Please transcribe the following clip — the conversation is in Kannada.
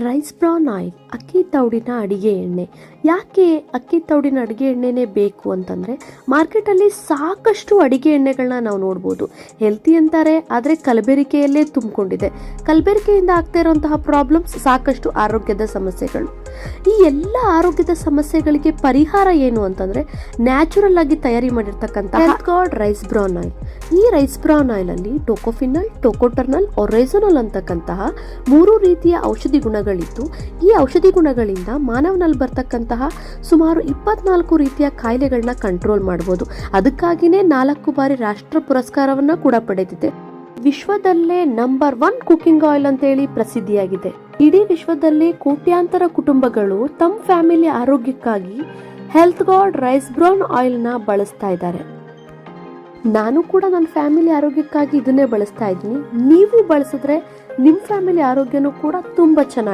ರೈಸ್ ಬ್ರಾನ್ ಆಯಿಲ್, ಅಕ್ಕಿ ತೌಡಿನ ಅಡಿಗೆ ಎಣ್ಣೆ. ಯಾಕೆ ಅಕ್ಕಿ ತೌಡಿನ ಅಡಿಗೆ ಎಣ್ಣೆನೇ ಬೇಕು ಅಂತಂದರೆ, ಮಾರ್ಕೆಟಲ್ಲಿ ಸಾಕಷ್ಟು ಅಡಿಗೆ ಎಣ್ಣೆಗಳನ್ನ ನಾವು ನೋಡ್ಬೋದು. ಹೆಲ್ತಿ ಅಂತಾರೆ, ಆದರೆ ಕಲಬೆರಕೆಯಲ್ಲೇ ತುಂಬಿಕೊಂಡಿದೆ. ಕಲಬೆರಕೆಯಿಂದ ಆಗ್ತಾ ಇರುವಂತಹ ಪ್ರಾಬ್ಲಮ್ಸ್ ಸಾಕಷ್ಟು ಆರೋಗ್ಯದ ಸಮಸ್ಯೆಗಳು. ಈ ಎಲ್ಲ ಆರೋಗ್ಯದ ಸಮಸ್ಯೆಗಳಿಗೆ ಪರಿಹಾರ ಏನು ಅಂತಂದರೆ, ನ್ಯಾಚುರಲ್ ಆಗಿ ತಯಾರಿ ಮಾಡಿರ್ತಕ್ಕಂಥ health guard rice bran oil. ಈ ರೈಸ್ ಬ್ರಾನ್ ಆಯಿಲಲ್ಲಿ ಟೋಕೋಫಿನಲ್, ಟೋಕೋಟರ್ನಲ್, ಒರೆಸೋನಲ್ ಅಂತಕ್ಕಂತಹ 3 ರೀತಿಯ ಔಷಧಿ ಗುಣಗಳಿದ್ದು, ಈ ಔಷಧಿ ಗುಣಗಳಿಂದ ಮಾನವನಲ್ಲಿ ಬರ್ತಕ್ಕಂತಹ ಸುಮಾರು 24 ರೀತಿಯ ಕಾಯಿಲೆಗಳನ್ನ ಕಂಟ್ರೋಲ್ ಮಾಡಬಹುದು. ಅದಕ್ಕಾಗಿನೇ 4 ಬಾರಿ ರಾಷ್ಟ್ರ ಪುರಸ್ಕಾರವನ್ನ ಕೂಡ ಪಡೆದಿದೆ. ವಿಶ್ವದಲ್ಲೇ ನಂಬರ್ 1 ಕುಕಿಂಗ್ ಆಯಿಲ್ ಅಂತೇಳಿ ಪ್ರಸಿದ್ಧಿಯಾಗಿದೆ. ಇಡೀ ವಿಶ್ವದಲ್ಲಿ ಕೋಟ್ಯಾಂತರ ಕುಟುಂಬಗಳು ತಮ್ಮ ಫ್ಯಾಮಿಲಿ ಆರೋಗ್ಯಕ್ಕಾಗಿ health guard rice bran oil ನ ಬಳಸ್ತಾ ಇದ್ದಾರೆ. ನಾನು ಕೂಡ ನನ್ನ ಫ್ಯಾಮಿಲಿ ಆರೋಗ್ಯಕ್ಕಾಗಿ ಇದನ್ನೇ ಬಳಸ್ತಾ ಇದ್ದೀನಿ. ನೀವು ಬಳಸಿದ್ರೆ ನಿಮ್ಮ ಫ್ಯಾಮಿಲಿ ಆರೋಗ್ಯನೂ ಕೂಡ ತುಂಬಾ ಚೆನ್ನಾಗಿ